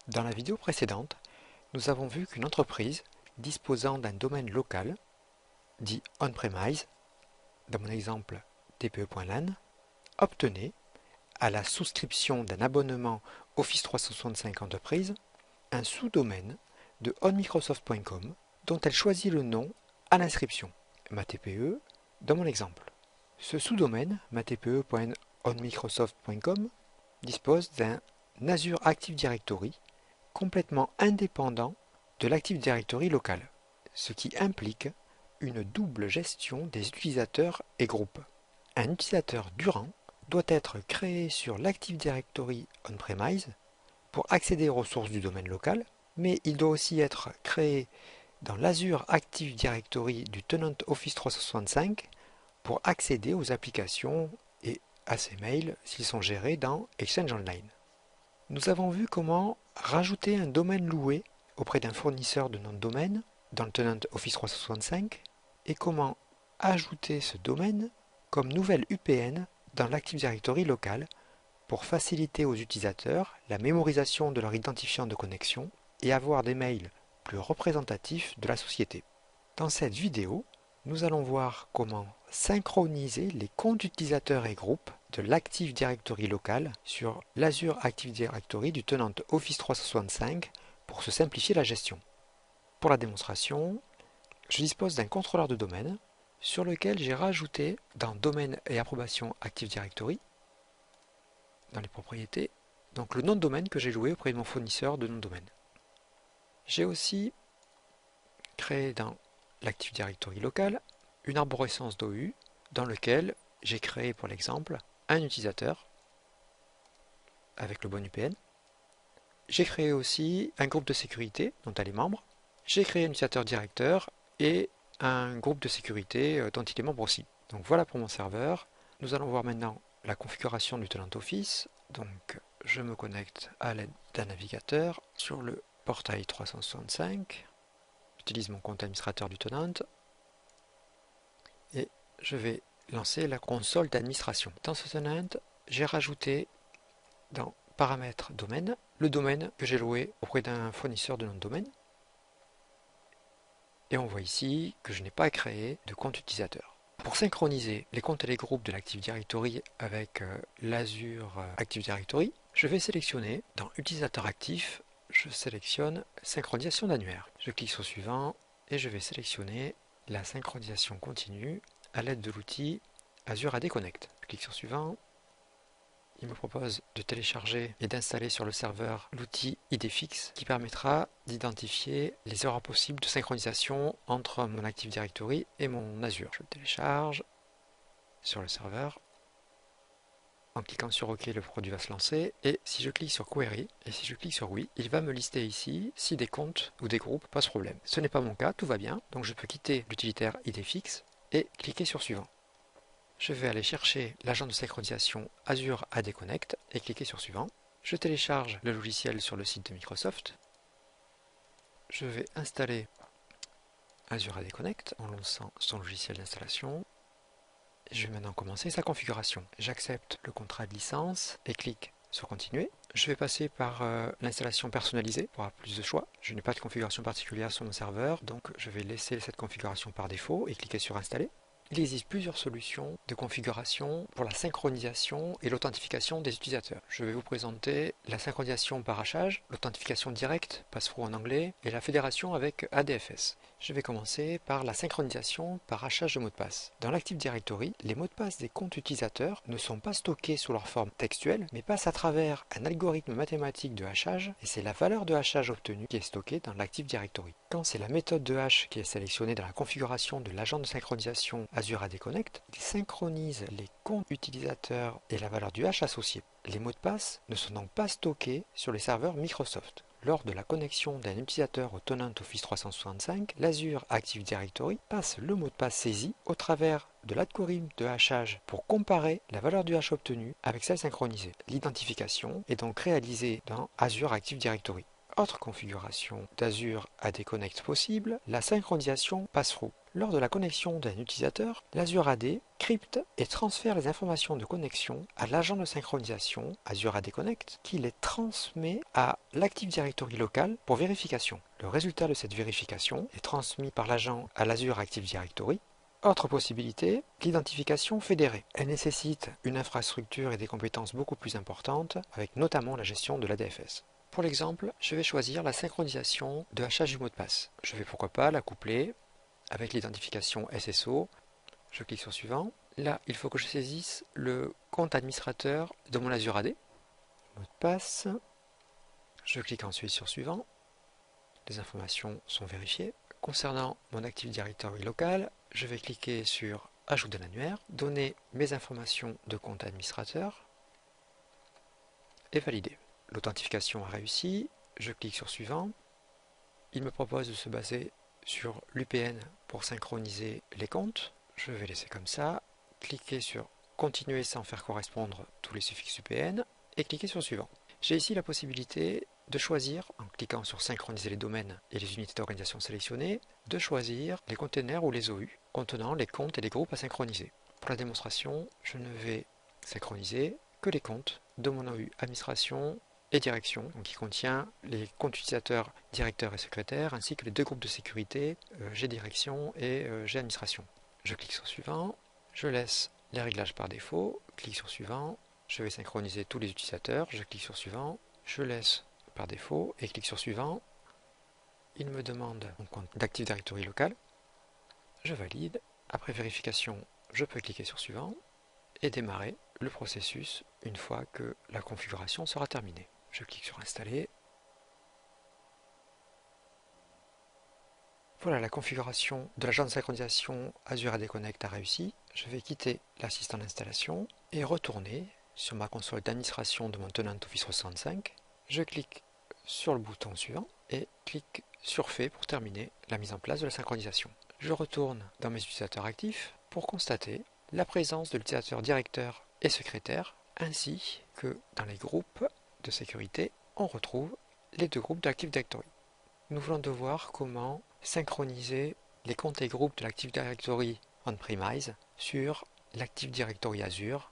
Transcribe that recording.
Dans la vidéo précédente, nous avons vu qu'une entreprise disposant d'un domaine local, dit on-premise, dans mon exemple tpe.lan, obtenait, à la souscription d'un abonnement Office 365 Enterprise, un sous-domaine de onmicrosoft.com dont elle choisit le nom à l'inscription, matpe, dans mon exemple. Ce sous-domaine, matpe.onmicrosoft.com, dispose d'un Azure Active Directory complètement indépendant de l'Active Directory local, ce qui implique une double gestion des utilisateurs et groupes. Un utilisateur durant doit être créé sur l'Active Directory on-premise pour accéder aux ressources du domaine local, mais il doit aussi être créé dans l'Azure Active Directory du tenant Office 365 pour accéder aux applications et à ses mails s'ils sont gérés dans Exchange Online. Nous avons vu comment rajouter un domaine loué auprès d'un fournisseur de nom de domaine dans le tenant Office 365 et comment ajouter ce domaine comme nouvelle UPN dans l'Active Directory local pour faciliter aux utilisateurs la mémorisation de leur identifiant de connexion et avoir des mails plus représentatifs de la société. Dans cette vidéo, nous allons voir comment synchroniser les comptes utilisateurs et groupes de l'Active Directory local sur l'Azure Active Directory du tenant Office 365 pour se simplifier la gestion. Pour la démonstration, je dispose d'un contrôleur de domaine sur lequel j'ai rajouté dans Domaine et approbation Active Directory, dans les propriétés, donc le nom de domaine que j'ai loué auprès de mon fournisseur de nom de domaine. J'ai aussi créé dans l'Active Directory local une arborescence d'OU dans lequel j'ai créé pour l'exemple un utilisateur avec le bon UPN. J'ai créé aussi un groupe de sécurité dont elle est membre. J'ai créé un utilisateur directeur et un groupe de sécurité dont il est membre aussi. Donc voilà pour mon serveur. Nous allons voir maintenant la configuration du tenant Office. Donc je me connecte à l'aide d'un navigateur sur le portail 365. J'utilise mon compte administrateur du tenant et je vais lancer la console d'administration. Dans ce tenant, j'ai rajouté dans paramètres domaine le domaine que j'ai loué auprès d'un fournisseur de nom de domaine. Et on voit ici que je n'ai pas créé de compte utilisateur. Pour synchroniser les comptes et les groupes de l'Active Directory avec l'Azure Active Directory, je vais sélectionner dans Utilisateur actif, je sélectionne Synchronisation d'annuaire. Je clique sur Suivant et je vais sélectionner la synchronisation continue à l'aide de l'outil Azure AD Connect. Je clique sur Suivant. Il me propose de télécharger et d'installer sur le serveur l'outil IDFix qui permettra d'identifier les erreurs possibles de synchronisation entre mon Active Directory et mon Azure. Je le télécharge sur le serveur. En cliquant sur OK, le produit va se lancer. Et si je clique sur Query et si je clique sur Oui, il va me lister ici si des comptes ou des groupes posent problème. Ce n'est pas mon cas, tout va bien. Donc je peux quitter l'utilitaire IDFix et cliquer sur Suivant. Je vais aller chercher l'agent de synchronisation Azure AD Connect et cliquer sur Suivant. Je télécharge le logiciel sur le site de Microsoft. Je vais installer Azure AD Connect en lançant son logiciel d'installation. Je vais maintenant commencer sa configuration. J'accepte le contrat de licence et clique sur Continuer. Je vais passer par l'installation personnalisée pour avoir plus de choix. Je n'ai pas de configuration particulière sur mon serveur, donc je vais laisser cette configuration par défaut et cliquer sur Installer. Il existe plusieurs solutions de configuration pour la synchronisation et l'authentification des utilisateurs. Je vais vous présenter la synchronisation par hachage, l'authentification directe, passe-through en anglais, et la fédération avec ADFS. Je vais commencer par la synchronisation par hachage de mots de passe. Dans l'Active Directory, les mots de passe des comptes utilisateurs ne sont pas stockés sous leur forme textuelle, mais passent à travers un algorithme mathématique de hachage, et c'est la valeur de hachage obtenue qui est stockée dans l'Active Directory. Quand c'est la méthode de hash qui est sélectionnée dans la configuration de l'agent de synchronisation Azure AD Connect, il synchronise les comptes utilisateurs et la valeur du hash associé. Les mots de passe ne sont donc pas stockés sur les serveurs Microsoft. Lors de la connexion d'un utilisateur au tenant Office 365, l'Azure Active Directory passe le mot de passe saisi au travers de l'algorithme de hachage pour comparer la valeur du hash obtenue avec celle synchronisée. L'identification est donc réalisée dans Azure Active Directory. Autre configuration d'Azure AD Connect possible, la synchronisation pass-through. Lors de la connexion d'un utilisateur, l'Azure AD crypte et transfère les informations de connexion à l'agent de synchronisation Azure AD Connect qui les transmet à l'Active Directory local pour vérification. Le résultat de cette vérification est transmis par l'agent à l'Azure Active Directory. Autre possibilité, l'identification fédérée. Elle nécessite une infrastructure et des compétences beaucoup plus importantes, avec notamment la gestion de l'ADFS. Pour l'exemple, je vais choisir la synchronisation de hachage du mot de passe. Je vais pourquoi pas la coupler avec l'identification SSO. Je clique sur suivant. Là, il faut que je saisisse le compte administrateur de mon Azure AD. Mot de passe. Je clique ensuite sur suivant. Les informations sont vérifiées. Concernant mon Active Directory local, je vais cliquer sur Ajouter l'annuaire, donner mes informations de compte administrateur et valider. L'authentification a réussi, je clique sur suivant. Il me propose de se baser sur l'UPN pour synchroniser les comptes. Je vais laisser comme ça, cliquer sur continuer sans faire correspondre tous les suffixes UPN et cliquer sur suivant. J'ai ici la possibilité de choisir, en cliquant sur synchroniser les domaines et les unités d'organisation sélectionnées, de choisir les containers ou les OU contenant les comptes et les groupes à synchroniser. Pour la démonstration, je ne vais synchroniser que les comptes de mon OU administration et direction, donc qui contient les comptes utilisateurs, directeurs et secrétaires, ainsi que les deux groupes de sécurité, G-direction et G-administration. Je clique sur suivant, je laisse les réglages par défaut, clique sur suivant, je vais synchroniser tous les utilisateurs, je clique sur suivant, je laisse par défaut et clique sur suivant. Il me demande mon compte d'Active Directory local, je valide, après vérification, je peux cliquer sur suivant et démarrer le processus une fois que la configuration sera terminée. Je clique sur installer. Voilà, la configuration de l'agent de synchronisation Azure AD Connect a réussi. Je vais quitter l'assistant d'installation et retourner sur ma console d'administration de mon tenant Office 365. Je clique sur le bouton suivant et clique sur Fait pour terminer la mise en place de la synchronisation. Je retourne dans mes utilisateurs actifs pour constater la présence de l'utilisateur directeur et secrétaire, ainsi que dans les groupes de sécurité, on retrouve les deux groupes d'Active Directory. Nous venons de voir comment synchroniser les comptes et groupes de l'Active Directory on-premise sur l'Active Directory Azure